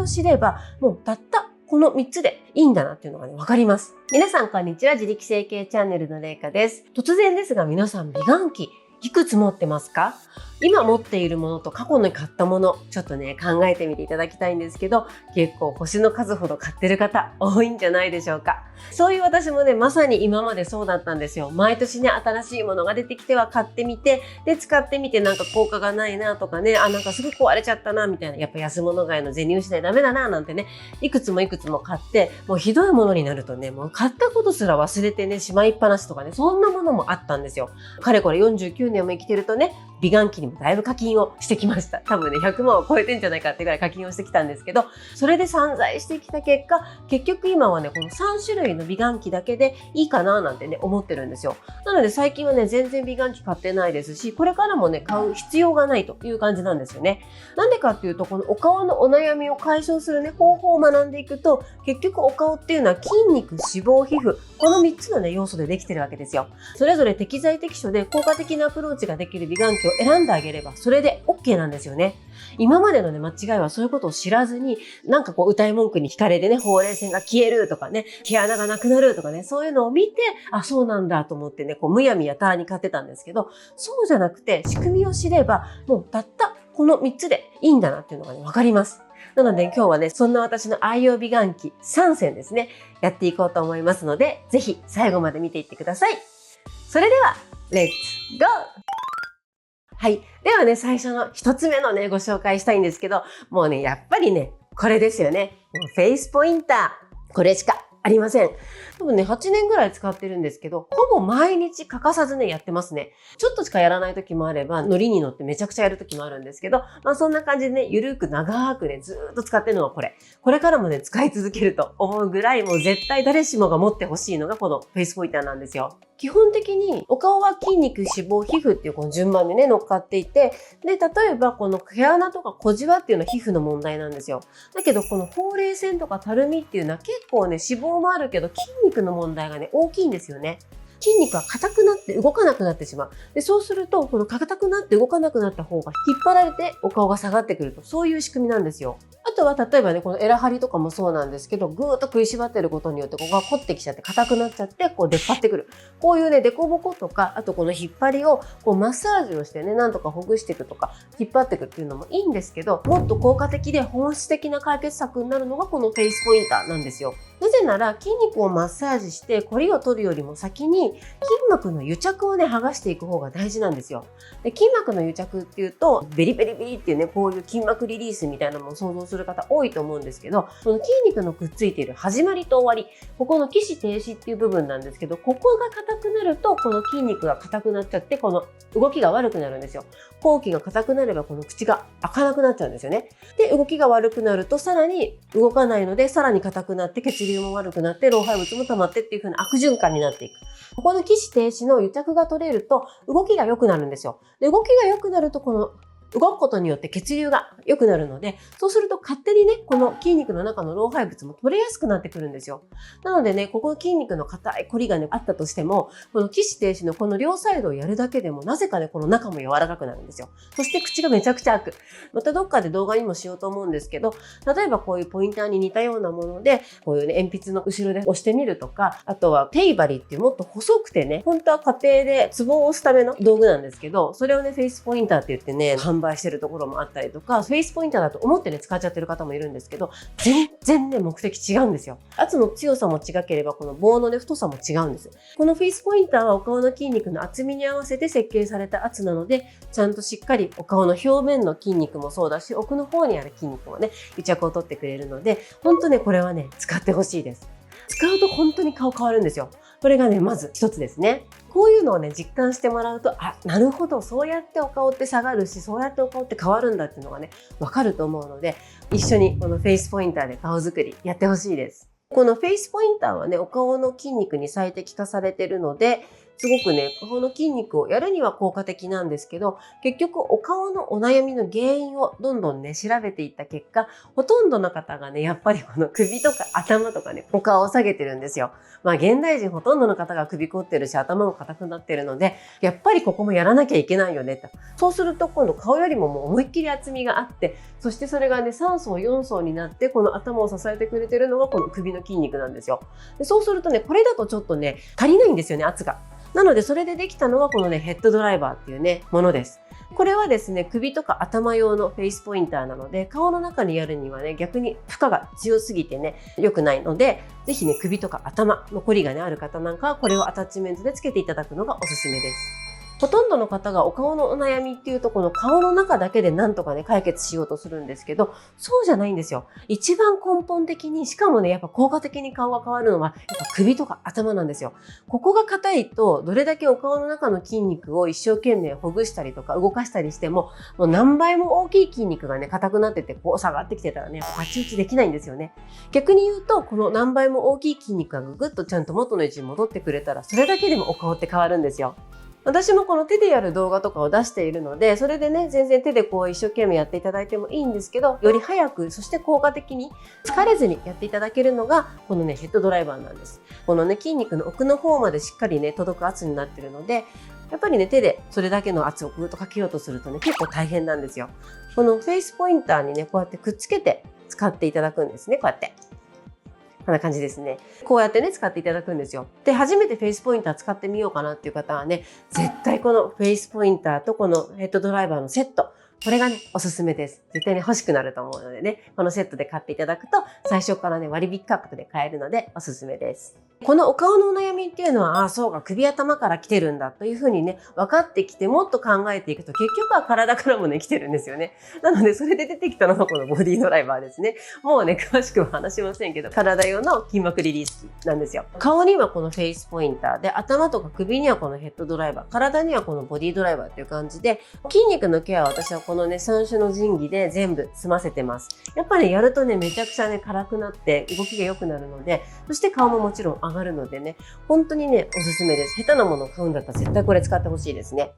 を知れば、もうたったこの3つでいいんだなっていうのがね、わかります。皆さんこんにちは。自力整形チャンネルのれいかです。突然ですが皆さん美顔器いくつ持ってますか？今持っているものと過去に買ったもの、ちょっとね、考えてみていただきたいんですけど、結構星の数ほど買ってる方多いんじゃないでしょうか。そういう私もね、まさに今までそうだったんですよ。毎年ね、新しいものが出てきては買ってみて、で、使ってみてなんか効果がないなとかね、なんかすぐ壊れちゃったなみたいな、やっぱ安物買いの銭失いダメだななんてね、いくつも買って、もうひどいものになるとね、もう買ったことすら忘れてね、しまいっぱなしとかね、そんなものもあったんですよ。かれこれ49年も生きてるとね、美顔器にもだいぶ課金をしてきました。多分ね、100万を超えてんじゃないかってぐらい課金をしてきたんですけど、それで散財してきた結果、結局今はね、この3種類の美顔器だけでいいかななんてね、思ってるんですよ。なので最近はね、全然美顔器買ってないですし、これからもね、買う必要がないという感じなんですよね。なんでかっていうと、このお顔のお悩みを解消するね、方法を学んでいくと、結局お顔っていうのは筋肉、脂肪、皮膚、この3つのね、要素でできてるわけですよ。それぞれ適材適所で効果的なアプローチができる美顔器を選んであげれば、それで OK なんですよね。今までのね、間違いはそういうことを知らずに、なんかこう歌い文句に惹かれてね、ほうれい線が消えるとかね、毛穴がなくなるとかね、そういうのを見て、そうなんだと思ってね、こうむやみやたらに買ってたんですけど、そうじゃなくて仕組みを知れば、もうたったこの3つでいいんだなっていうのがね、わかります。なので今日はね、そんな私の愛用美顔器3選ですね、やっていこうと思いますので、ぜひ最後まで見ていってください。それでは、レッツゴー！はい。ではね、最初の一つ目のね、ご紹介したいんですけど、もうね、やっぱりね、これですよね。もうフェイスポインター。これしかありません。多分ね、8年ぐらい使ってるんですけど、ほぼ毎日欠かさずね、やってますね。ちょっとしかやらない時もあれば、ノリに乗ってめちゃくちゃやる時もあるんですけど、そんな感じでね、ゆるく長くね、ずーっと使ってるのはこれ。これからもね、使い続けると思うぐらい、もう絶対誰しもが持ってほしいのがこのフェイスポインターなんですよ。基本的にお顔は筋肉、脂肪、皮膚っていうこの順番でね、乗っかっていて、で、例えばこの毛穴とか小じわっていうのは皮膚の問題なんですよ。だけどこのほうれい線とかたるみっていうのは結構ね、脂肪もあるけど筋肉の問題がね、大きいんですよね。筋肉は硬くなって動かなくなってしまう。で、そうすると、この硬くなって動かなくなった方が引っ張られてお顔が下がってくると、そういう仕組みなんですよ。あとは、例えばね、このエラ張りとかもそうなんですけど、ぐーっと食いしばってることによって、ここが凝ってきちゃって硬くなっちゃって、こう出っ張ってくる。こういうね、デコボコとか、あとこの引っ張りを、こうマッサージをしてね、なんとかほぐしていくとか、引っ張っていくっていうのもいいんですけど、もっと効果的で本質的な解決策になるのがこのフェイスポインターなんですよ。なぜなら、筋肉をマッサージしてコリを取るよりも先に筋膜の癒着をね、剥がしていく方が大事なんですよ。で、筋膜の癒着っていうと、ベリベリベリっていうね、こういう筋膜リリースみたいなのを想像する方多いと思うんですけど、この筋肉のくっついている始まりと終わり、ここの起死停止っていう部分なんですけど、ここが硬くなると、この筋肉が硬くなっちゃって、この動きが悪くなるんですよ。後期が硬くなれば、この口が開かなくなっちゃうんですよね。で、動きが悪くなると、さらに動かないので、さらに硬くなって、血流も悪くなって、老廃物も溜まってっていう風な悪循環になっていく。ここの起死停止の癒着が取れると、動きが良くなるんですよ。で、動きが良くなると、この動くことによって血流が良くなるので、そうすると勝手にね、この筋肉の中の老廃物も取れやすくなってくるんですよ。なのでね、ここの筋肉の硬いコリがね、あったとしても、この起死停止のこの両サイドをやるだけでも、なぜかね、この中も柔らかくなるんですよ。そして口がめちゃくちゃ開く。またどっかで動画にもしようと思うんですけど、例えばこういうポインターに似たようなもので、こういうね、鉛筆の後ろで押してみるとか、あとはテイバリっていうもっと細くてね、本当は家庭でツボを押すための道具なんですけど、それをね、フェイスポインターって言ってね、販売してるところもあったりとか、フェイスポインターだと思ってね、使っちゃってる方もいるんですけど、全然ね、目的違うんですよ。圧の強さも違ければ、この棒のね、太さも違うんです。このフェイスポインターはお顔の筋肉の厚みに合わせて設計された圧なので、ちゃんとしっかりお顔の表面の筋肉もそうだし、奥の方にある筋肉もね、癒着を取ってくれるので、本当ね、これはね、使ってほしいです。使うと本当に顔変わるんですよ。これがね、まず一つですね。こういうのをね、実感してもらうと、なるほど、そうやってお顔って下がるし、そうやってお顔って変わるんだっていうのがね、わかると思うので、一緒にこのフェイスポインターで顔作りやってほしいです。このフェイスポインターはね、お顔の筋肉に最適化されているので、すごくね、顔の筋肉をやるには効果的なんですけど、結局お顔のお悩みの原因をどんどんね、調べていった結果、ほとんどの方がね、やっぱりこの首とか頭とかね、お顔を下げてるんですよ。現代人ほとんどの方が首凝ってるし、頭も硬くなってるので、やっぱりここもやらなきゃいけないよねと。そうすると今度顔よりももう思いっきり厚みがあって、そしてそれがね、3層4層になって、この頭を支えてくれてるのがこの首の筋肉なんですよ。でそうするとね、これだとちょっとね、足りないんですよね、圧が。なのでそれでできたのがこのね、ヘッドドライバーっていうね、ものです。これはですね、首とか頭用のフェイスポインターなので、顔の中にやるにはね、逆に負荷が強すぎてね、良くないので、ぜひね、首とか頭の凝りがね、ある方なんかはこれをアタッチメントでつけていただくのがおすすめです。ほとんどの方がお顔のお悩みっていうとこの顔の中だけでなんとかね解決しようとするんですけど、そうじゃないんですよ。一番根本的に、しかもねやっぱ効果的に顔が変わるのはやっぱ首とか頭なんですよ。ここが硬いとどれだけお顔の中の筋肉を一生懸命ほぐしたりとか動かしたりしても、もう何倍も大きい筋肉がね硬くなっててこう下がってきてたらね太刀打ちできないんですよね。逆に言うとこの何倍も大きい筋肉がぐぐっとちゃんと元の位置に戻ってくれたら、それだけでもお顔って変わるんですよ。私もこの手でやる動画とかを出しているので、それでね、全然手でこう一生懸命やっていただいてもいいんですけど、より早く、そして効果的に疲れずにやっていただけるのが、このね、ヘッドドライバーなんです。このね、筋肉の奥の方までしっかりね、届く圧になってるので、やっぱりね、手でそれだけの圧をぐっとかけようとするとね、結構大変なんですよ。このフェイスポインターにね、こうやってくっつけて使っていただくんですね、こうやって。こんな感じですね。こうやってね、使っていただくんですよ。で、初めてフェイスポインター使ってみようかなっていう方はね、絶対このフェイスポインターとこのヘッドドライバーのセット、これがね、おすすめです。絶対ね、欲しくなると思うのでね、このセットで買っていただくと、最初からね、割引価格で買えるので、おすすめです。このお顔のお悩みっていうのは、そうか、首頭から来てるんだというふうにね、分かってきて、もっと考えていくと、結局は体からもね、来てるんですよね。なので、それで出てきたのがこのボディドライバーですね。もうね、詳しくは話しませんけど、体用の筋膜リリース器なんですよ。顔にはこのフェイスポインターで、頭とか首にはこのヘッドドライバー、体にはこのボディドライバーっていう感じで、筋肉のケアは私はこのね、3種の神器で全部済ませてます。やっぱりやるとね、めちゃくちゃね、辛くなって動きが良くなるので、そして顔ももちろん上がるのでね、本当にね、おすすめです。下手なものを買うんだったら絶対これ使ってほしいですね。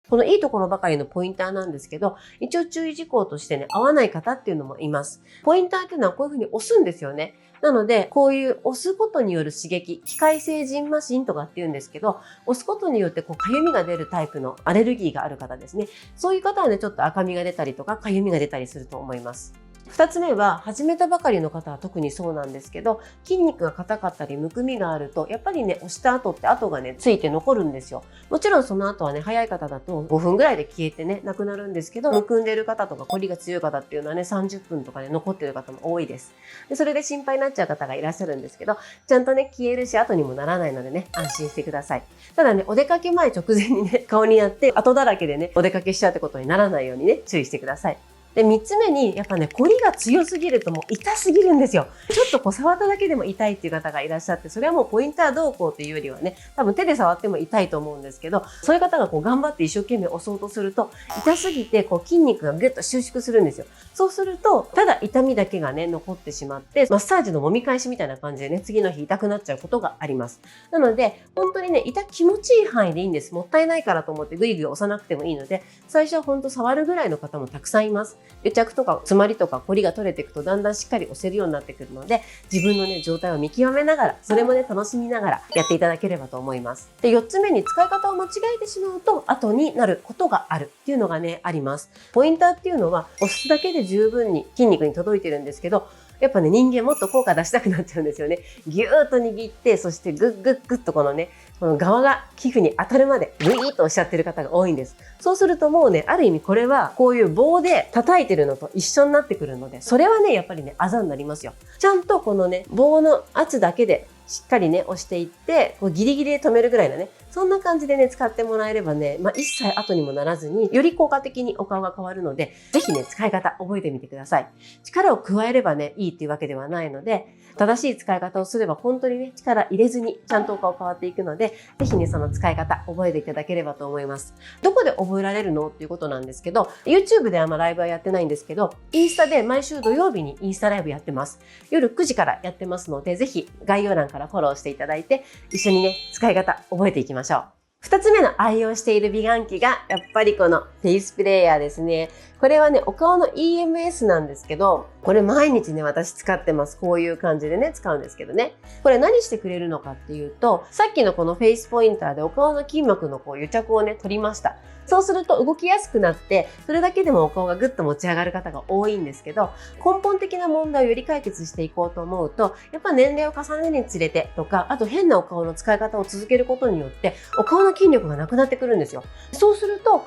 このいいところばかりのポインターなんですけど、一応注意事項としてね、合わない方っていうのもいます。ポインターっていうのはこういう風に押すんですよね。なので、こういう押すことによる刺激、機械性ジンマシンとかって言うんですけど、押すことによってこう痒みが出るタイプのアレルギーがある方ですね。そういう方はね、ちょっと赤みが出たりとか痒みが出たりすると思います。2つ目は、始めたばかりの方は特にそうなんですけど、筋肉が硬かったりむくみがあると、やっぱりね、押した後って跡がね、ついて残るんですよ。もちろんその後はね、早い方だと5分ぐらいで消えてね、なくなるんですけど、むくんでる方とか凝りが強い方っていうのはね、30分とかで残ってる方も多いです。で、それで心配になっちゃう方がいらっしゃるんですけど、ちゃんとね、消えるし後にもならないのでね、安心してください。ただね、お出かけ前直前にね、顔にやって跡だらけでね、お出かけしちゃうってことにならないようにね、注意してください。で、3つ目に、やっぱね、凝りが強すぎるともう痛すぎるんですよ。ちょっとこう触っただけでも痛いっていう方がいらっしゃって、それはもうポインターどうこうっていうよりはね、多分手で触っても痛いと思うんですけど、そういう方がこう頑張って一生懸命押そうとすると、痛すぎてこう筋肉がギュッと収縮するんですよ。そうすると、ただ痛みだけがね、残ってしまって、マッサージの揉み返しみたいな感じでね、次の日痛くなっちゃうことがあります。なので、本当にね、気持ちいい範囲でいいんです。もったいないからと思ってグイグイ押さなくてもいいので、最初は本当触るぐらいの方もたくさんいます。癒着とか詰まりとか凝りが取れていくとだんだんしっかり押せるようになってくるので、自分のね状態を見極めながら、それもね楽しみながらやっていただければと思います。で、4つ目に使い方を間違えてしまうと後になることがあるっていうのがねあります。ポインターっていうのは押すだけで十分に筋肉に届いてるんですけど、やっぱね、人間もっと効果出したくなっちゃうんですよね。ぎゅーっと握って、そしてグッグッグッとこの側が皮膚に当たるまでグイーッと押しちゃってる方が多いんです。そうするともうね、ある意味これはこういう棒で叩いてるのと一緒になってくるので、それはね、やっぱりね、あざになりますよ。ちゃんとこのね、棒の圧だけでしっかりね、押していって、こうギリギリで止めるぐらいのね、そんな感じでね、使ってもらえればね、一切後にもならずに、より効果的にお顔が変わるので、ぜひね、使い方覚えてみてください。力を加えればね、いいっていうわけではないので、正しい使い方をすれば本当にね、力入れずにちゃんとお顔変わっていくので、ぜひね、その使い方覚えていただければと思います。どこで覚えられるのっていうことなんですけど、YouTube ではライブはやってないんですけど、インスタで毎週土曜日にインスタライブやってます。夜9時からやってますので、ぜひ概要欄からフォローしていただいて、一緒にね、使い方覚えていきましょう。二つ目の愛用している美顔器が、やっぱりこのフェイスプレーヤーですね。これはね、お顔の EMS なんですけど、これ毎日ね、私使ってます。こういう感じでね、使うんですけどね。これ何してくれるのかっていうと、さっきのこのフェイスポインターでお顔の筋膜の癒着をね、取りました。そうすると動きやすくなって、それだけでもお顔がぐっと持ち上がる方が多いんですけど、根本的な問題をより解決していこうと思うと、やっぱ年齢を重ねるにつれてとか、あと変なお顔の使い方を続けることによって、お顔の筋力がなくなってくるんですよ。そうすると、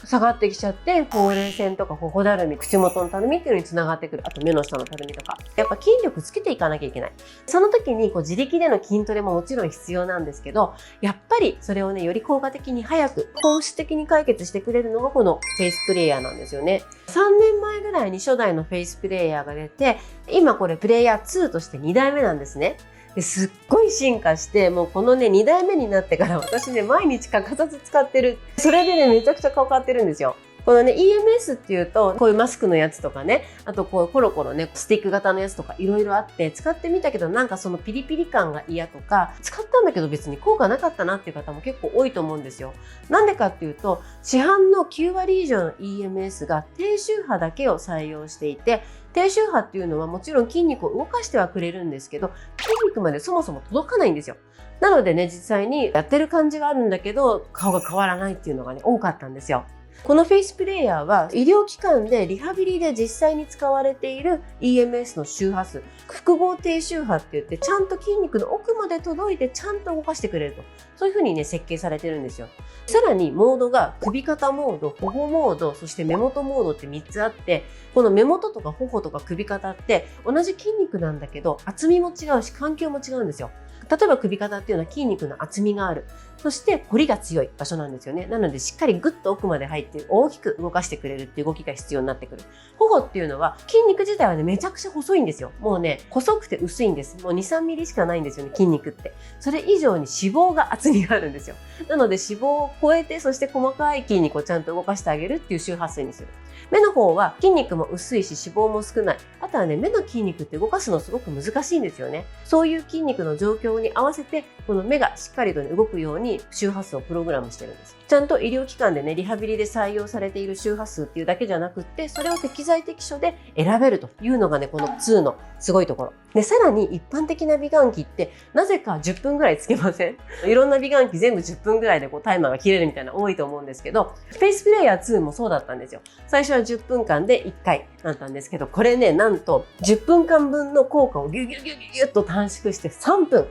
下がってきちゃって、ほうれい線とか頬だるみ、口元のたるみっていうのにつながってくる。あと目の下のたるみとか。やっぱ筋力つけていかなきゃいけない。その時に自力での筋トレももちろん必要なんですけど、やっぱりそれをね、より効果的に早く、本質的に解決してくれるのがこのフェイスプレーヤーなんですよね。3年前ぐらいに初代のフェイスプレーヤーが出て、今これプレイヤー2として2代目なんですね。すっごい進化して、もうこのね、2代目になってから私ね、毎日欠かさず使ってる。それでね、めちゃくちゃ顔変わってるんですよ。このね、EMS っていうと、こういうマスクのやつとかね、あとコロコロね、スティック型のやつとかいろいろあって、使ってみたけどなんかそのピリピリ感が嫌とか、使ったんだけど別に効果なかったなっていう方も結構多いと思うんですよ。なんでかっていうと、市販の9割以上の EMS が低周波だけを採用していて、低周波っていうのはもちろん筋肉を動かしてはくれるんですけど、筋肉までそもそも届かないんですよ。なのでね、実際にやってる感じがあるんだけど、顔が変わらないっていうのがね、多かったんですよ。このフェイスプレーヤーは医療機関でリハビリで実際に使われている EMS の周波数、複合低周波って言ってちゃんと筋肉の奥まで届いてちゃんと動かしてくれると。そういう風にね、設計されてるんですよ。さらにモードが首肩モード、頬モード、そして目元モードって3つあって、この目元とか頬とか首肩って同じ筋肉なんだけど厚みも違うし環境も違うんですよ。例えば首肩っていうのは筋肉の厚みがある。そして凝りが強い場所なんですよね。なのでしっかりグッと奥まで入って大きく動かしてくれるっていう動きが必要になってくる。頬っていうのは筋肉自体はね、めちゃくちゃ細いんですよ。もうね、細くて薄いんです。もう2、3ミリしかないんですよね、筋肉って。それ以上に脂肪が厚みがあるんですよ。なので脂肪を超えて、そして細かい筋肉をちゃんと動かしてあげるっていう周波数にする。目の方は筋肉も薄いし脂肪も少ない。あとはね、目の筋肉って動かすのすごく難しいんですよね。そういう筋肉の状況に合わせて、この目がしっかりと、動くように周波数をプログラムしてるんです。ちゃんと医療機関でね、リハビリで採用されている周波数っていうだけじゃなくって、それを適材適所で選べるというのがね、この2のすごいところ。で、さらに一般的な美顔器って、なぜか10分ぐらいつけません？いろんな美顔器全部10分ぐらいでタイマーが切れるみたいな多いと思うんですけど、フェイスプレーヤー2もそうだったんですよ。最初は10分間で1回だったんですけど、これね、なんと10分間分の効果をギュギュギュギュッと短縮して3分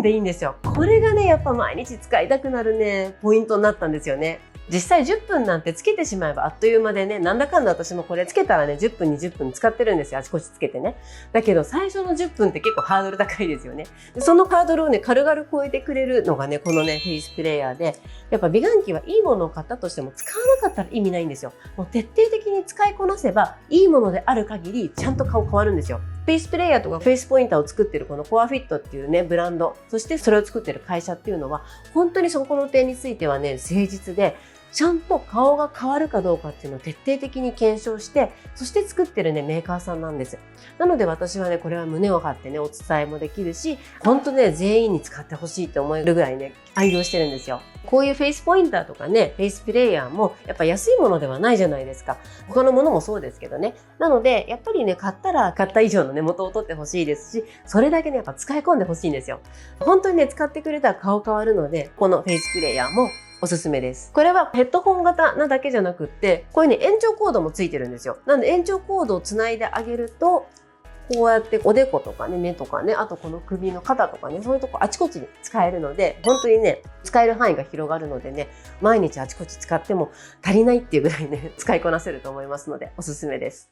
でいいんですよ。これがね、やっぱ毎日使いたくなるね、ポイントになったんですよね。実際10分なんてつけてしまえばあっという間でね、なんだかんだ私もこれつけたらね、10分20分使ってるんですよ。あちこちつけてね。だけど最初の10分って結構ハードル高いですよね。でそのハードルをね、軽々超えてくれるのがね、このね、フェイスプレーヤーで、やっぱ美顔器はいいものを買ったとしても使わなかったら意味ないんですよ。もう徹底的に使いこなせば、いいものである限りちゃんと顔変わるんですよ。フェイスプレーヤーとかフェイスポインターを作ってるこのコアフィットっていうね、ブランド、そしてそれを作ってる会社っていうのは、本当にそこの点についてはね、誠実で、ちゃんと顔が変わるかどうかっていうのを徹底的に検証して、そして作ってるね、メーカーさんなんです。なので私はね、これは胸を張ってね、お伝えもできるし、本当ね、全員に使ってほしいって思えるぐらいね、愛用してるんですよ。こういうフェイスポインターとかね、フェイスプレーヤーもやっぱ安いものではないじゃないですか。他のものもそうですけどね。なので、やっぱりね、買ったら買った以上のね、元を取ってほしいですし、それだけね、やっぱ使い込んでほしいんですよ。本当にね、使ってくれたら顔変わるので、このフェイスプレーヤーもおすすめです。これはヘッドホン型なだけじゃなくって、こういうね、延長コードもついてるんですよ。なので延長コードをつないであげると、こうやっておでことかね、目とかね、あとこの首の肩とかね、そういうとこあちこちに使えるので、本当にね、使える範囲が広がるのでね、毎日あちこち使っても足りないっていうぐらいね、使いこなせると思いますので、おすすめです。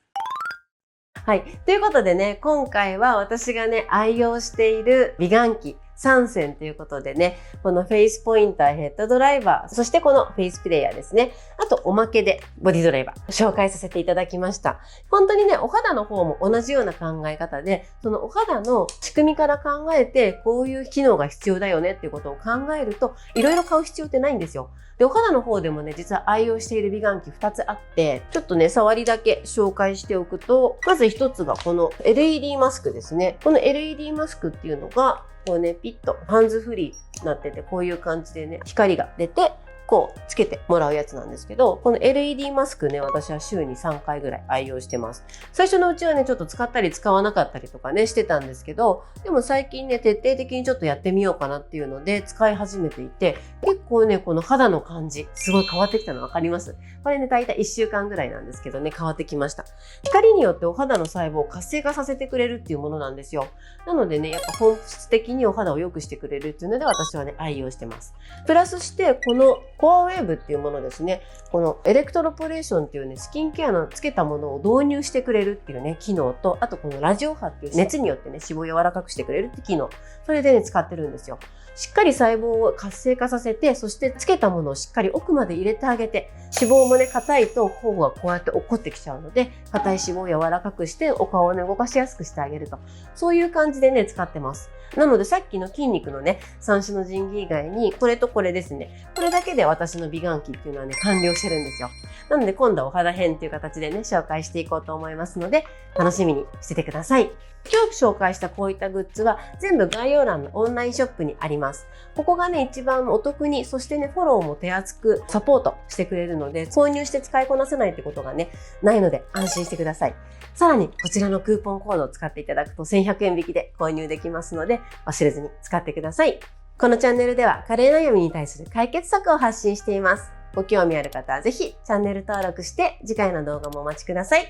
はい。ということでね、今回は私がね、愛用している美顔器、3選ということでね、このフェイスポインターヘッドドライバー、そしてこのフェイスプレイヤーですね。あとおまけでボディドライバー紹介させていただきました。本当にね、お肌の方も同じような考え方で、そのお肌の仕組みから考えて、こういう機能が必要だよねっていうことを考えると、いろいろ買う必要ってないんですよ。で、お肌の方でもね、実は愛用している美顔器2つあって、ちょっとね、触りだけ紹介しておくと、まず1つがこの LED マスクですね。この LED マスクっていうのが、こうね、ピッとハンズフリーになってて、こういう感じでね、光が出て、こうつけてもらうやつなんですけど、この LED マスクね、私は週に3回ぐらい愛用してます。最初のうちはね、ちょっと使ったり使わなかったりとかね、してたんですけど、でも最近ね、徹底的にちょっとやってみようかなっていうので、使い始めていて、結構ね、この肌の感じ、すごい変わってきたの分かります？これね、大体1週間ぐらいなんですけどね、変わってきました。光によってお肌の細胞を活性化させてくれるっていうものなんですよ。なのでね、やっぱ本質的にお肌を良くしてくれるっていうので、私はね、愛用してます。プラスして、このコアウェーブっていうものですね。このエレクトロポレーションっていうね、スキンケアのつけたものを導入してくれるっていうね、機能と、あとこのラジオ波っていう熱によってね、脂肪を柔らかくしてくれるって機能。それでね、使ってるんですよ。しっかり細胞を活性化させて、そしてつけたものをしっかり奥まで入れてあげて、脂肪もね、硬いと頬がこうやって落っこってきちゃうので、硬い脂肪を柔らかくして、お顔をね、動かしやすくしてあげると。そういう感じでね、使ってます。なのでさっきの筋肉のね、三種の神器以外に、これとこれですね。これだけで私の美顔器っていうのはね、完了してるんですよ。なので今度はお肌編っていう形でね、紹介していこうと思いますので、楽しみにしててください。今日紹介したこういったグッズは全部概要欄のオンラインショップにあります。ここがね、一番お得に、そしてね、フォローも手厚くサポートしてくれるので、購入して使いこなせないってことがね、ないので安心してください。さらに、こちらのクーポンコードを使っていただくと1100円引きで購入できますので、忘れずに使ってください。このチャンネルでは、加齢悩みに対する解決策を発信しています。ご興味ある方はぜひチャンネル登録して次回の動画もお待ちください。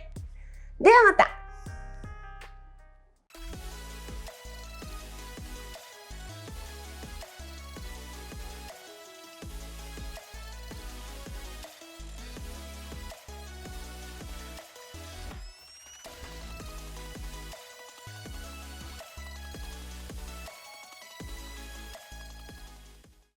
ではまた。